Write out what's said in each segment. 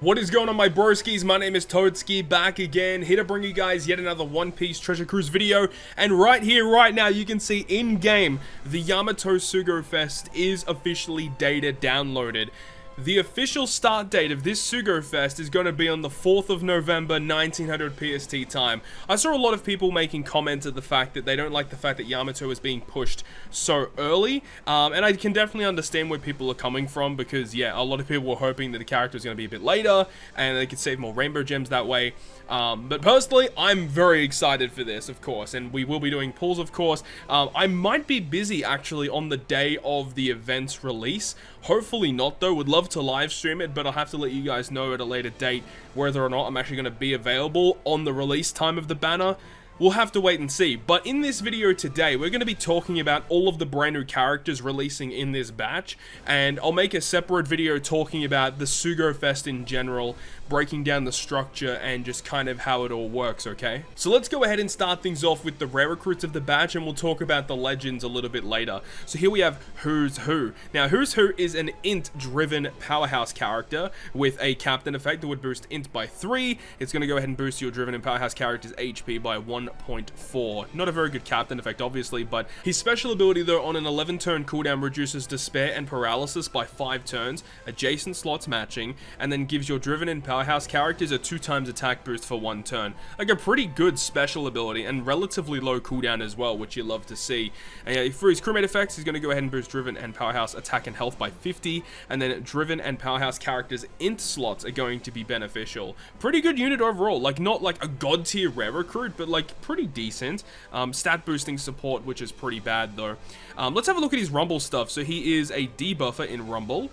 What is going on, my broskiis? My name is Toadskii, back again, here to bring you guys yet another One Piece Treasure Cruise video. And right here, right now, you can see in-game, the Yamato Sugo-Fest is officially dated downloaded. The official start date of this Sugo-Fest is going to be on the 4th of November, 1900 PST time. I saw a lot of people making comments at the fact that they don't like the fact that Yamato is being pushed so early. And I can definitely understand where people are coming from because, yeah, a lot of people were hoping that the character is going to be a bit later and they could save more rainbow gems that way. But personally, I'm very excited for this, of course, and we will be doing pulls, of course. I might be busy, actually, on the day of the event's release. Hopefully not, though. Would love to live stream it, but I'll have to let you guys know at a later date whether or not I'm actually going to be available on the release time of the banner. We'll have to wait and see. But in this video today, we're going to be talking about all of the brand new characters releasing in this batch, and I'll make a separate video talking about the Sugo-Fest in general, breaking down the structure and just kind of how it all works, okay? So let's go ahead and start things off with the rare recruits of the batch, and we'll talk about the legends a little bit later. So here we have Who's Who. Now, Who's Who is an int-driven powerhouse character with a captain effect that would boost int by 3. It's going to go ahead and boost your driven and powerhouse character's HP by 1.4. Not a very good captain effect, obviously, but his special ability, though, on an 11-turn cooldown reduces despair and paralysis by 5 turns, adjacent slots matching, and then gives your driven and powerhouse characters a 2x attack boost for 1 turn. Like a pretty good special ability and relatively low cooldown as well, which you love to see. And for his crewmate effects, he's going to go ahead and boost driven and powerhouse attack and health by 50, and then driven and powerhouse characters int slots are going to be beneficial. Pretty good unit overall, like not like a god tier rare recruit, but like pretty decent. Stat boosting support, which is pretty bad though. Let's have a look at his Rumble stuff. So he is a debuffer in Rumble.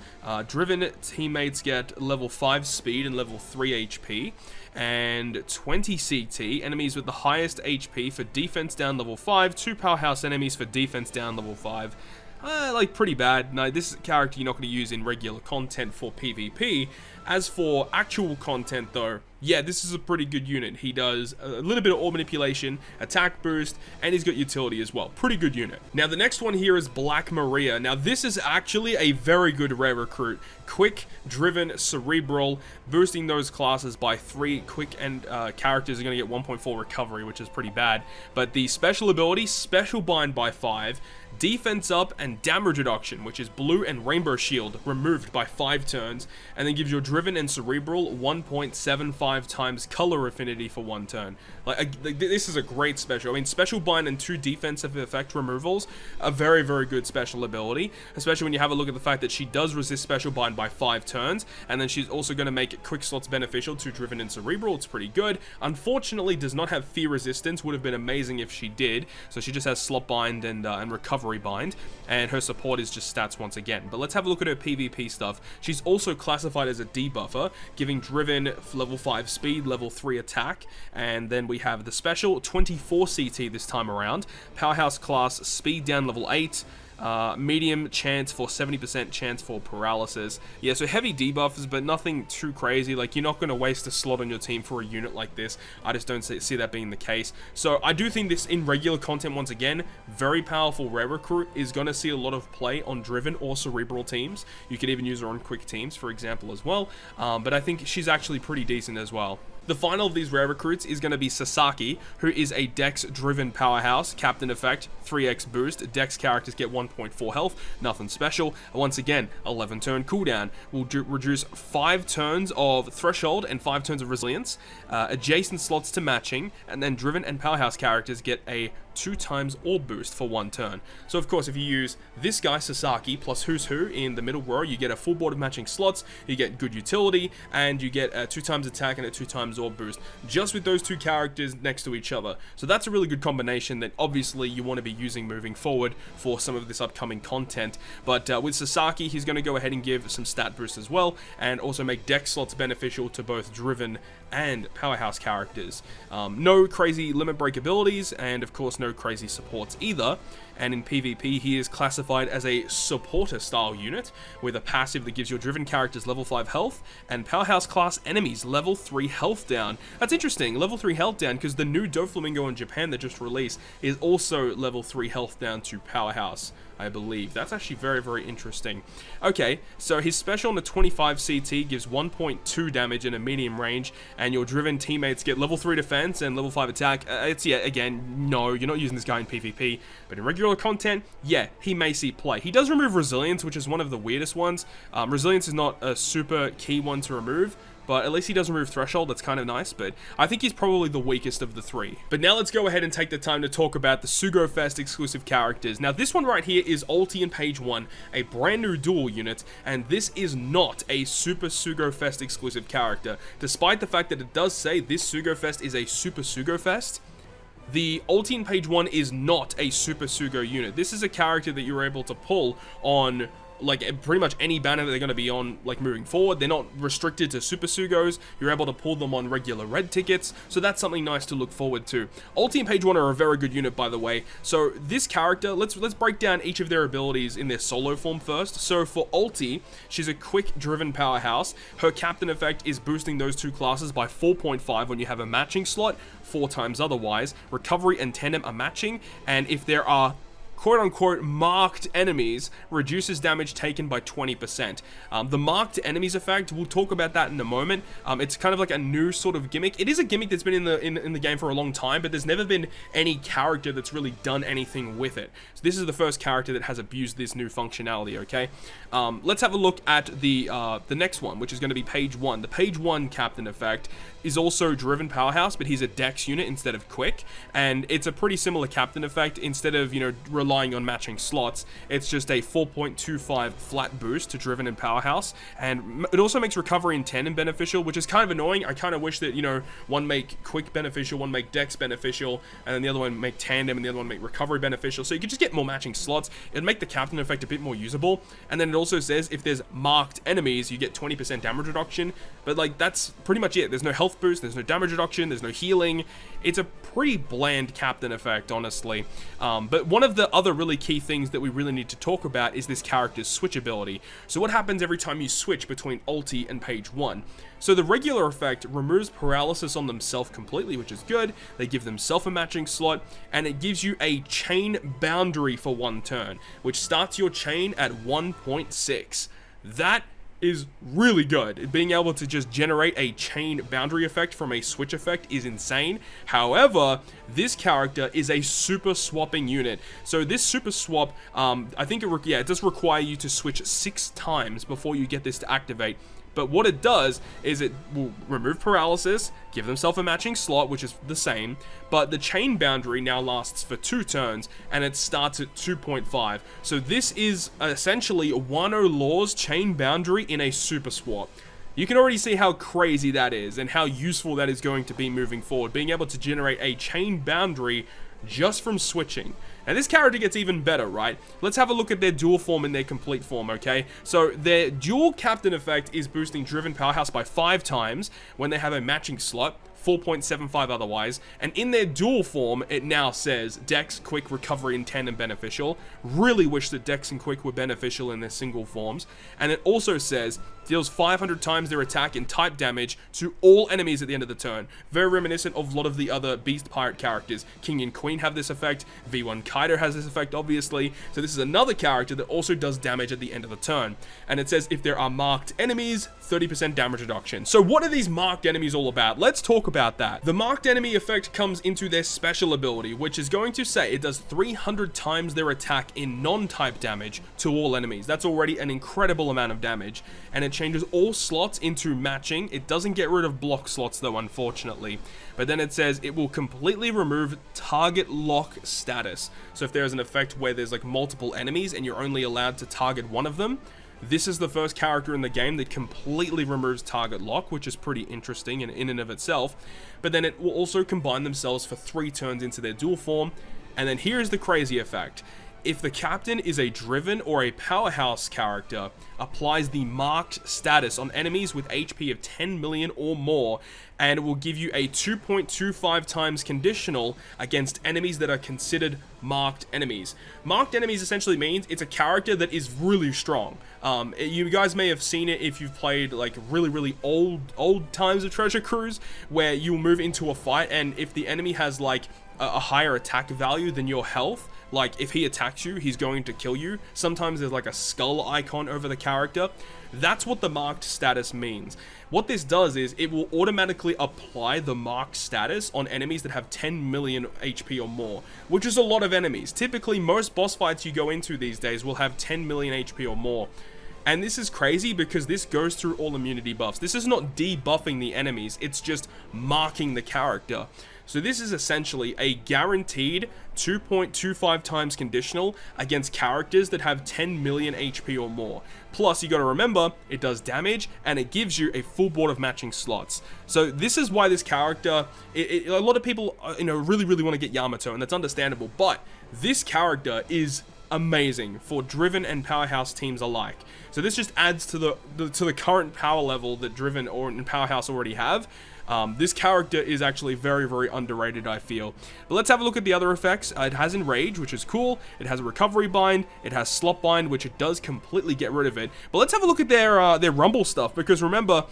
Driven teammates get level 5 speed and level 3 HP. And 20 CT, enemies with the highest HP for defense down level 5, 2 powerhouse enemies for defense down level 5. Like pretty bad. Now, this character you're not going to use in regular content for PvP. As for actual content though, yeah, this is a pretty good unit. He does a little bit of orb manipulation, attack boost, and he's got utility as well. Pretty good unit. Now, the next one here is Black Maria. Now, this is actually a very good rare recruit. Quick, driven, cerebral, boosting those classes by 3. Quick and characters are going to get 1.4 recovery, which is pretty bad. But the special ability, special bind by 5, defense up, and damage reduction, which is blue and rainbow shield, removed by 5 turns, and then gives your driven and cerebral 1.75 times color affinity for 1 turn. Like this is a great special. I mean, special bind and 2 defensive effect removals, a very, very good special ability, especially when you have a look at the fact that she does resist special bind by 5 turns, and then she's also going to make quick slots beneficial to driven and cerebral. It's pretty good. Unfortunately, does not have fear resistance. Would have been amazing if she did. So she just has slot bind and recovery bind, and her support is just stats once again. But let's have a look at her PvP stuff. She's also classified as a debuffer, giving driven level 5 speed, level 3 attack, and then we have the special 24 CT this time around, powerhouse class, speed down level 8, medium chance for 70% chance for paralysis. Yeah, so heavy debuffs, but nothing too crazy. Like, you're not going to waste a slot on your team for a unit like this. I just don't see that being the case. So I do think this in regular content, once again, very powerful rare recruit, is going to see a lot of play on driven or cerebral teams. You could even use her on quick teams, for example, as well. But I think she's actually pretty decent as well. The final of these rare recruits is going to be Sasaki, who is a Dex-driven powerhouse, captain effect, 3x boost, Dex characters get 1.4 health, nothing special. Once again, 11-turn cooldown will reduce 5 turns of threshold and 5 turns of resilience, adjacent slots to matching, and then driven and powerhouse characters get a 2x orb boost for 1 turn. So of course, if you use this guy Sasaki plus Who's Who in the middle row, you get a full board of matching slots, you get good utility, and you get a 2x attack and a 2x orb boost just with those 2 characters next to each other. So that's a really good combination that obviously you want to be using moving forward for some of this upcoming content. But with Sasaki, he's going to go ahead and give some stat boost as well, and also make dex slots beneficial to both driven and powerhouse characters. No crazy limit break abilities, and of course no crazy supports either. And in PvP, he is classified as a supporter style unit with a passive that gives your driven characters level 5 health and powerhouse class enemies level 3 health down. That's interesting, level 3 health down, because the new Doflamingo in Japan that just released is also level 3 health down to powerhouse. I believe. That's actually very, very interesting. Okay, so his special on the 25 CT gives 1.2 damage in a medium range, and your driven teammates get level 3 defense and level 5 attack. It's, yeah, again, no, you're not using this guy in PvP, but in regular content, yeah, he may see play. He does remove resilience, which is one of the weirdest ones. Resilience is not a super key one to remove, but at least he does remove Threshold. That's kind of nice, but I think he's probably the weakest of the three. But now let's go ahead and take the time to talk about the Sugo-Fest exclusive characters. Now this one right here is Ulti in page 1, a brand new dual unit, and this is not a Super Sugo-Fest exclusive character. Despite the fact that it does say this Sugo-Fest is a Super Sugo-Fest, the Ulti in page 1 is not a Super Sugo unit. This is a character that you're able to pull on like pretty much any banner that they're going to be on, like moving forward. They're not restricted to Super Sugos. You're able to pull them on regular red tickets, so that's something nice to look forward to. Ulti and page 1 are a very good unit, by the way. So this character, let's break down each of their abilities in their solo form first. So for Ulti, she's a quick driven powerhouse. Her captain effect is boosting those two classes by 4.5 when you have a matching slot, 4 times otherwise. Recovery and tandem are matching, and if there are quote-unquote marked enemies, reduces damage taken by 20%. The marked enemies effect, we'll talk about that in a moment. It's kind of like a new sort of gimmick. It is a gimmick that's been in the game for a long time, but there's never been any character that's really done anything with it. So this is the first character that has abused this new functionality, okay? Let's have a look at the next one, which is going to be page 1. The page 1 captain effect is also driven powerhouse, but he's a dex unit instead of quick, and it's a pretty similar captain effect. Instead of, you know, relying on matching slots, it's just a 4.25 flat boost to driven and powerhouse, and it also makes recovery and tandem beneficial, which is kind of annoying. I kind of wish that, you know, one make quick beneficial, one make dex beneficial, and then the other one make tandem, and the other one make recovery beneficial, so you could just get more matching slots. It'd make the captain effect a bit more usable. And then it also says if there's marked enemies, you get 20% damage reduction, but like that's pretty much it. There's no health boost, there's no damage reduction, there's no healing. It's a pretty bland captain effect, honestly. But one of the other really key things that we really need to talk about is this character's switch ability. So what happens every time you switch between Ulti and page 1? So the regular effect removes paralysis on themselves completely, which is good. They give themselves a matching slot, and it gives you a chain boundary for 1 turn, which starts your chain at 1.6. That is really good. Being able to just generate a chain boundary effect from a switch effect is insane. However, this character is a super swapping unit. So this super swap, I think it does require you to switch 6 times before you get this to activate. But what it does is it will remove paralysis, give themselves a matching slot, which is the same, but the chain boundary now lasts for 2 turns, and it starts at 2.5. So this is essentially 1-0 Law's chain boundary in a super swap. You can already see how crazy that is, and how useful that is going to be moving forward, being able to generate a chain boundary just from switching. And this character gets even better, right? Let's have a look at their dual form and their complete form, okay? So their dual captain effect is boosting driven powerhouse by 5 times when they have a matching slot, 4.75 otherwise, and in their dual form, it now says Dex, Quick, Recovery, and Tandem beneficial. Really wish that Dex and Quick were beneficial in their single forms. And it also says deals 500 times their attack and type damage to all enemies at the end of the turn. Very reminiscent of a lot of the other Beast Pirate characters. King and Queen have this effect, V1 Kaido has this effect, obviously, so this is another character that also does damage at the end of the turn. And it says if there are marked enemies, 30% damage reduction. So what are these marked enemies all about? Let's talk about that. The marked enemy effect comes into their special ability, which is going to say it does 300 times their attack in non-type damage to all enemies. That's already an incredible amount of damage, and it changes all slots into matching. It doesn't get rid of block slots though, unfortunately. But then it says it will completely remove target lock status. So if there's an effect where there's like multiple enemies and you're only allowed to target one of them, this is the first character in the game that completely removes target lock, which is pretty interesting in and of itself. But then it will also combine themselves for 3 turns into their dual form. And then here's the crazy effect. If the captain is a driven or a powerhouse character, applies the marked status on enemies with HP of 10 million or more, and it will give you a 2.25 times conditional against enemies that are considered marked enemies. Marked enemies essentially means it's a character that is really strong. You guys may have seen it if you've played like really old times of Treasure Cruise, where you'll move into a fight, and if the enemy has like a higher attack value than your health, like if he attacks you, he's going to kill you. Sometimes there's like a skull icon over the character. That's what the marked status means. What this does is it will automatically apply the marked status on enemies that have 10 million HP or more, which is a lot of enemies. Typically, most boss fights you go into these days will have 10 million HP or more. And this is crazy because this goes through all immunity buffs. This is not debuffing the enemies, it's just marking the character. So this is essentially a guaranteed 2.25 times conditional against characters that have 10 million HP or more. Plus, you got to remember, it does damage and it gives you a full board of matching slots. So this is why this character, a lot of people, really want to get Yamato, and that's understandable. But this character is amazing for Driven and Powerhouse teams alike. So this just adds to the current power level that Driven and Powerhouse already have. This character is actually very, very underrated, I feel. But let's have a look at the other effects. It has Enrage, which is cool. It has a Recovery Bind. It has Slot Bind, which it does completely get rid of it. But let's have a look at their Rumble stuff, because remember,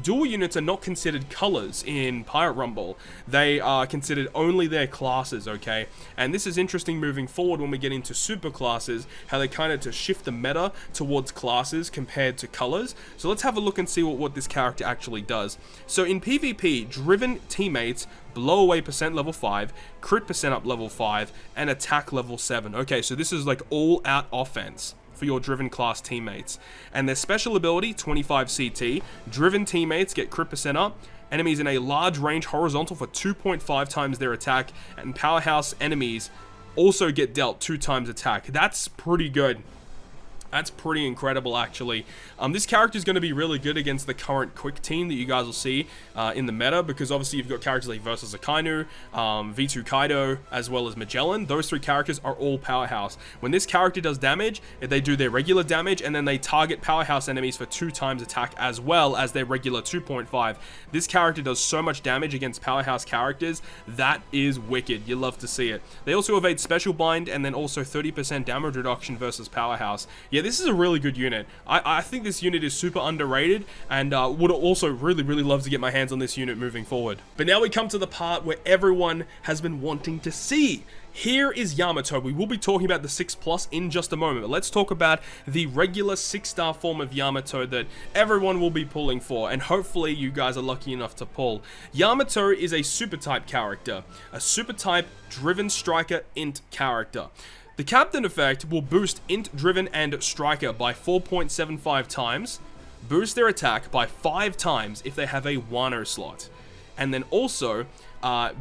dual units are not considered colors in Pirate Rumble. They are considered only their classes, okay? And this is interesting moving forward when we get into super classes, how they kind of to shift the meta towards classes compared to colors. So let's have a look and see what this character actually does. So in PvP, Driven teammates blow away percent level 5, crit percent up level 5, and attack level 7. Okay, so this is like all out offense for your Driven class teammates. And their special ability, 25 CT, Driven teammates get crit percent up, enemies in a large range horizontal for 2.5 times their attack, and Powerhouse enemies also get dealt 2 times attack. That's pretty good. That's pretty incredible, actually. This character is going to be really good against the current quick team that you guys will see in the meta, because obviously you've got characters like Versus Akainu, V2 Kaido, as well as Magellan. Those 3 characters are all Powerhouse. When this character does damage, they do their regular damage, and then they target Powerhouse enemies for 2 times attack as well as their regular 2.5. This character does so much damage against Powerhouse characters. That is wicked. You love to see it. They also evade Special Bind, and then also 30% damage reduction versus Powerhouse. Yeah, this is a really good unit. I think this unit is super underrated, and would also really love to get my hands on this unit moving forward. But now we come to the part where everyone has been wanting to see. Here is Yamato. We will be talking about the 6+ in just a moment, but let's talk about the regular 6-star form of Yamato that everyone will be pulling for, and hopefully you guys are lucky enough to pull. Yamato is a super type character, a super type Driven Striker Int character. The Captain effect will boost Int, Driven, and Striker by 4.75 times, boost their attack by 5 times if they have a Wano slot, and then also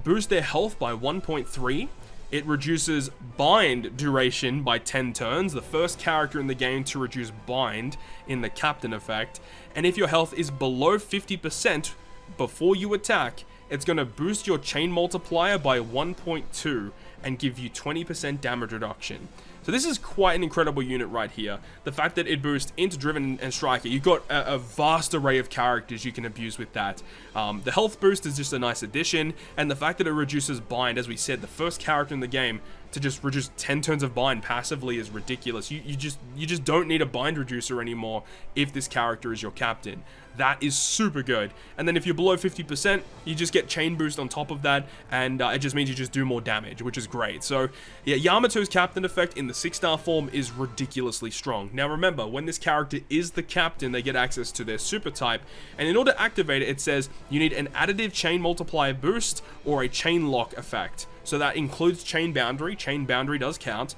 boost their health by 1.3. It reduces bind duration by 10 turns, the first character in the game to reduce bind in the Captain effect, and if your health is below 50% before you attack, it's going to boost your chain multiplier by 1.2 and give you 20% damage reduction. So this is quite an incredible unit right here. The fact that it boosts Int, Driven, and Striker, you've got a vast array of characters you can abuse with that. The health boost is just a nice addition, and the fact that it reduces bind, as we said, the first character in the game to just reduce 10 turns of bind passively is ridiculous. You just don't need a bind reducer anymore if this character is your captain. That is super good. And then if you're below 50%, you just get chain boost on top of that, and it just means you just do more damage, which is great. So yeah, Yamato's captain effect in the 6-star form is ridiculously strong. Now remember, when this character is the captain, they get access to their super type, and in order to activate it, it says you need an additive chain multiplier boost or a chain lock effect. So that includes Chain Boundary. Chain Boundary does count.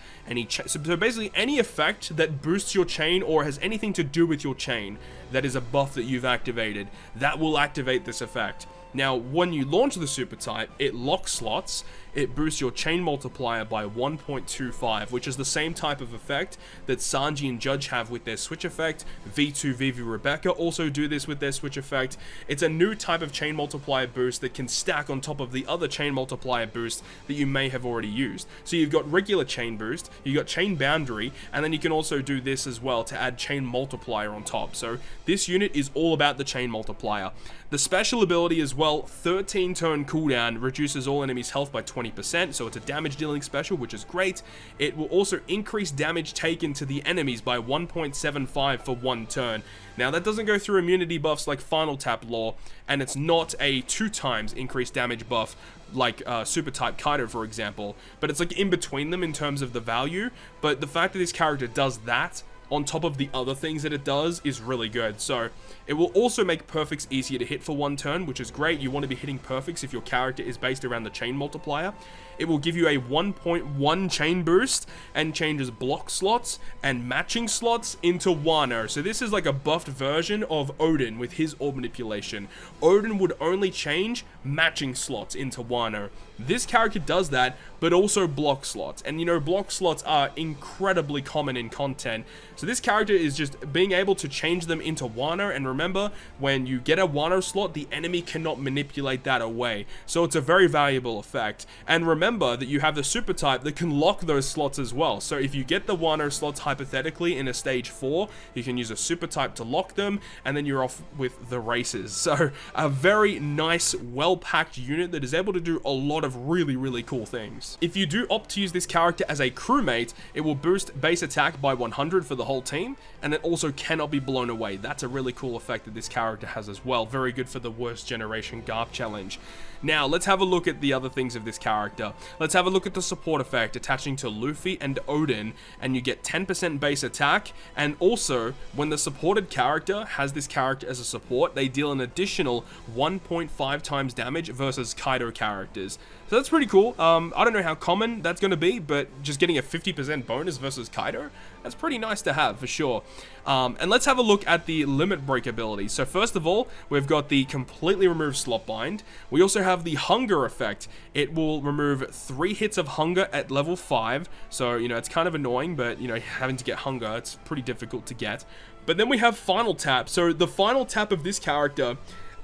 So basically any effect that boosts your chain or has anything to do with your chain that is a buff that you've activated, that will activate this effect. Now, when you launch the super type, it locks slots, it boosts your chain multiplier by 1.25, which is the same type of effect that Sanji and Judge have with their switch effect. V2, Vivi, Rebecca also do this with their switch effect. It's a new type of chain multiplier boost that can stack on top of the other chain multiplier boost that you may have already used. So you've got regular chain boost, you've got chain boundary, and then you can also do this as well to add chain multiplier on top. So this unit is all about the chain multiplier. The special ability as well well, 13 turn cooldown reduces all enemies' health by 20%, so it's a damage dealing special, which is great. It will also increase damage taken to the enemies by 1.75 for 1 turn. Now, that doesn't go through immunity buffs like Final Tap lore, and it's not a 2 times increased damage buff like Super Type Kaido, for example, but it's like in between them in terms of the value. But the fact that this character does that on top of the other things that it does is really good. So it will also make perfects easier to hit for 1 turn, which is great. You want to be hitting perfects if your character is based around the chain multiplier. It will give you a 1.1 chain boost and changes block slots and matching slots into Wano. So this is like a buffed version of Odin with his orb manipulation. Odin would only change matching slots into Wano. This character does that, but also block slots. And you know, block slots are incredibly common in content. So this character is just being able to change them into Wano. And remember, when you get a Wano slot, the enemy cannot manipulate that away. So it's a very valuable effect. And remember that you have the super type that can lock those slots as well. So if you get the Wano slots hypothetically in a stage 4, you can use a super type to lock them, and then you're off with the races. So a very nice, well-packed unit that is able to do a lot of really cool things. If you do opt to use this character as a crewmate, it will boost base attack by 100 for the whole team, and it also cannot be blown away. That's a really cool effect that this character has as well. Very good for the worst generation Garp challenge. Now, let's have a look at the other things of this character. Let's have a look at the support effect attaching to Luffy and Odin, and you get 10% base attack, and also, when the supported character has this character as a support, they deal an additional 1.5 times damage versus Kaido characters. So that's pretty cool. I don't know how common that's going to be, but just getting a 50% bonus versus Kaido, that's pretty nice to have for sure. And let's have a look at the limit break ability. So first of all, we've got the completely remove slot bind. We also have the hunger effect. It will remove 3 hits of hunger at level 5. So, you know, it's kind of annoying, but, you know, having to get hunger, it's pretty difficult to get. But then we have final tap. So the final tap of this character,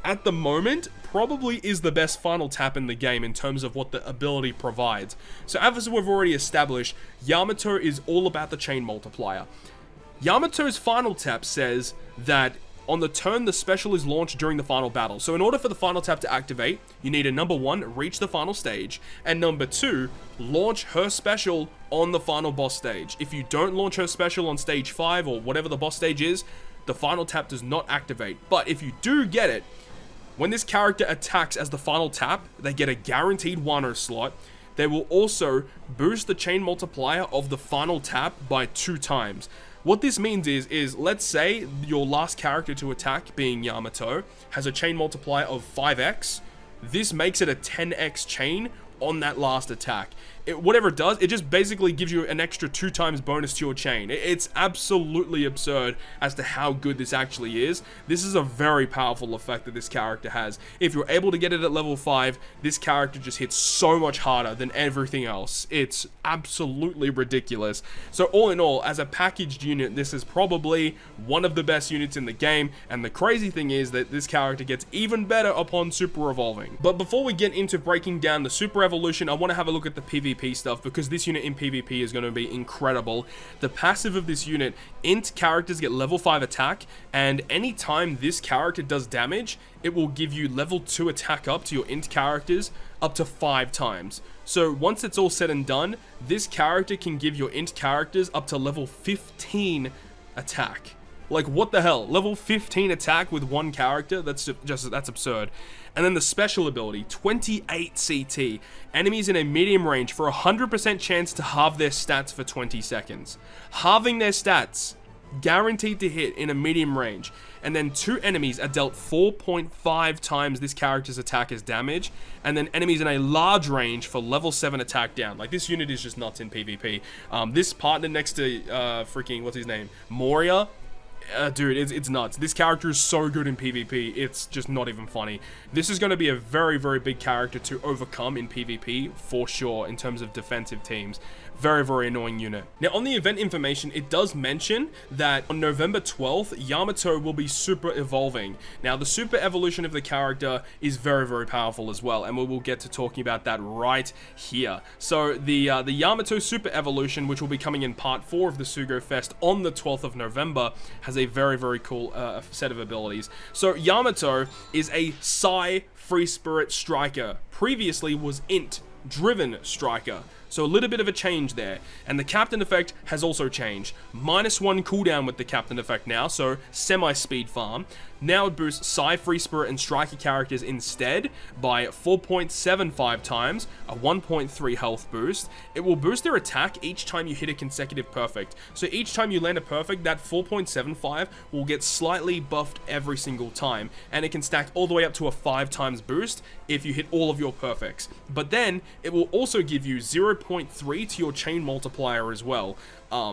at the moment, probably is the best final tap in the game in terms of what the ability provides. So as we've already established, Yamato is all about the chain multiplier. Yamato's final tap says that on the turn the special is launched during the final battle. So in order for the final tap to activate, you need to number 1, reach the final stage, and number 2, launch her special on the final boss stage. If you don't launch her special on stage 5 or whatever the boss stage is, the final tap does not activate. But if you do get it, when this character attacks as the final tap, they get a guaranteed Wano slot. They will also boost the chain multiplier of the final tap by 2 times. What this means is let's say your last character to attack, being Yamato, has a chain multiplier of 5x. This makes it a 10x chain on that last attack. Whatever it does, it just basically gives you an extra 2 times bonus to your chain. It's absolutely absurd as to how good this actually is. This is a very powerful effect that this character has. If you're able to get it at level 5, this character just hits so much harder than everything else. It's absolutely ridiculous. So all in all, as a packaged unit, this is probably one of the best units in the game, and the crazy thing is that this character gets even better upon super evolving. But before we get into breaking down the super evolution, I want to have a look at the PvP stuff, because this unit in PvP is going to be incredible. The passive of this unit, int characters get level 5 attack, and anytime this character does damage, it will give you level 2 attack up to your int characters up to 5 times. So once it's all said and done, this character can give your int characters up to level 15 attack. Like, what the hell? Level 15 attack with one character? That's absurd. And then the special ability, 28 CT. Enemies in a medium range for a 100% chance to halve their stats for 20 seconds. Halving their stats, guaranteed to hit in a medium range. And then 2 enemies are dealt 4.5 times this character's attack as damage. And then enemies in a large range for level 7 attack down. Like, this unit is just nuts in PvP. This partner next to, freaking, what's his name? Moria. Dude, it's nuts. This character is so good in PvP, it's just not even funny. This is going to be a very big character to overcome in PvP, for sure, in terms of defensive teams. Very, very annoying unit. Now, on the event information, it does mention that on November 12th, Yamato will be super evolving. Now, the super evolution of the character is very, very powerful as well, and we will get to talking about that right here. So, the Yamato super evolution, which will be coming in part 4 of the Sugo-Fest on the 12th of November, has a very, very cool set of abilities. So, Yamato is a Psi Free Spirit Striker. Previously was Int Driven Striker. So a little bit of a change there. And the Captain effect has also changed. -1 cooldown with the Captain effect now, so semi-speed farm. Now it boosts Psi, Free Spirit, and Striker characters instead by 4.75 times, a 1.3 health boost. It will boost their attack each time you hit a consecutive perfect. So each time you land a perfect, that 4.75 will get slightly buffed every single time. And it can stack all the way up to a 5 times boost if you hit all of your perfects. But then, it will also give you 0.3 to your chain multiplier as well.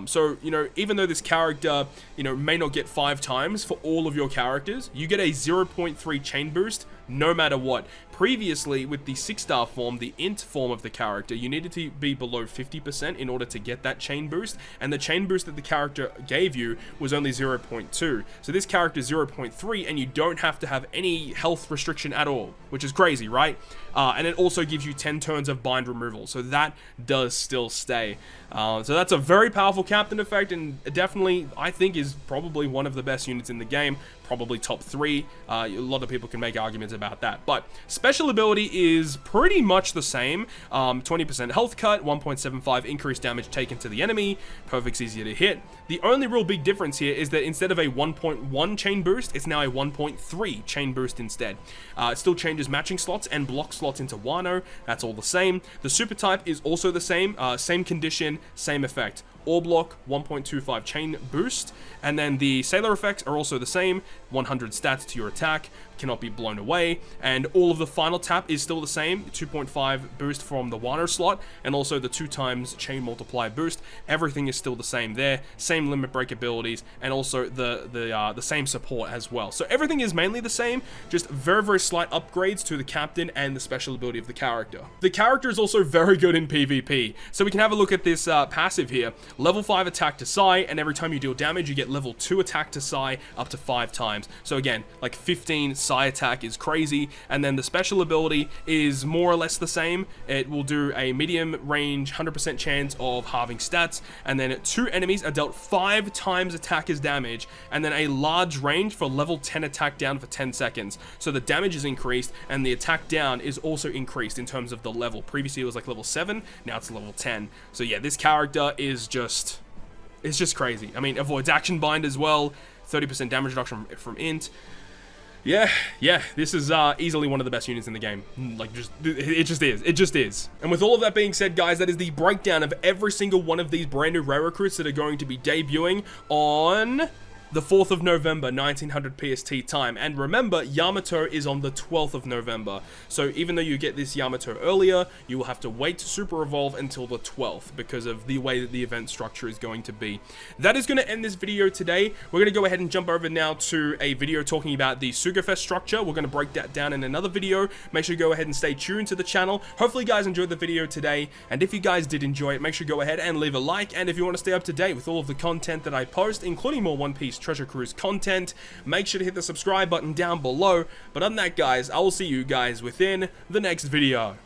So, you know, even though this character, you know, may not get 5 times for all of your characters, you get a 0.3 chain boost no matter what. Previously, with the 6-star form, the Int form of the character, you needed to be below 50% in order to get that chain boost, and the chain boost that the character gave you was only 0.2. So this character is 0.3, and you don't have to have any health restriction at all, which is crazy, right? And it also gives you 10 turns of bind removal, so that does still stay. So that's a very powerful Captain effect, and definitely, I think, is probably one of the best units in the game. Probably top 3. A lot of people can make arguments about that. But special ability is pretty much the same. 20% health cut, 1.75 increased damage taken to the enemy. Perfect's easier to hit. The only real big difference here is that instead of a 1.1 chain boost, it's now a 1.3 chain boost instead. It still changes matching slots and block slots into Wano. That's all the same. The super type is also the same. Same condition, same effect. All block, 1.25 chain boost, and then the sailor effects are also the same, 100 stats to your attack, cannot be blown away, and all of the final tap is still the same, 2.5 boost from the Wano slot, and also the 2 times chain multiply boost. Everything is still the same there, same limit break abilities, and also the same support as well. So everything is mainly the same, just very, very slight upgrades to the Captain and the special ability of the character. The character is also very good in PvP, so we can have a look at this passive here. Level 5 attack to Psi, and every time you deal damage, you get level 2 attack to Psi up to 5 times. So again, like 15 Psi attack is crazy, and then the special ability is more or less the same. It will do a medium range, 100% chance of halving stats, and then 2 enemies are dealt 5 times attacker's damage, and then a large range for level 10 attack down for 10 seconds. So the damage is increased, and the attack down is also increased in terms of the level. Previously it was like level 7, now it's level 10. So yeah, this character is it's just crazy. I mean, avoids action bind as well, 30% damage reduction from Int. Yeah, this is easily one of the best units in the game. Like, it just is. And with all of that being said, guys, that is the breakdown of every single one of these brand new rare recruits that are going to be debuting on the 4th of November, 1900 PST time. And remember, Yamato is on the 12th of November. So even though you get this Yamato earlier, you will have to wait to super evolve until the 12th because of the way that the event structure is going to be. That is going to end this video today. We're going to go ahead and jump over now to a video talking about the Sugo-Fest structure. We're going to break that down in another video. Make sure you go ahead and stay tuned to the channel. Hopefully you guys enjoyed the video today. And if you guys did enjoy it, make sure you go ahead and leave a like. And if you want to stay up to date with all of the content that I post, including more One Piece Treasure Cruise content, make sure to hit the subscribe button down below. But other than that, guys, I will see you guys within the next video.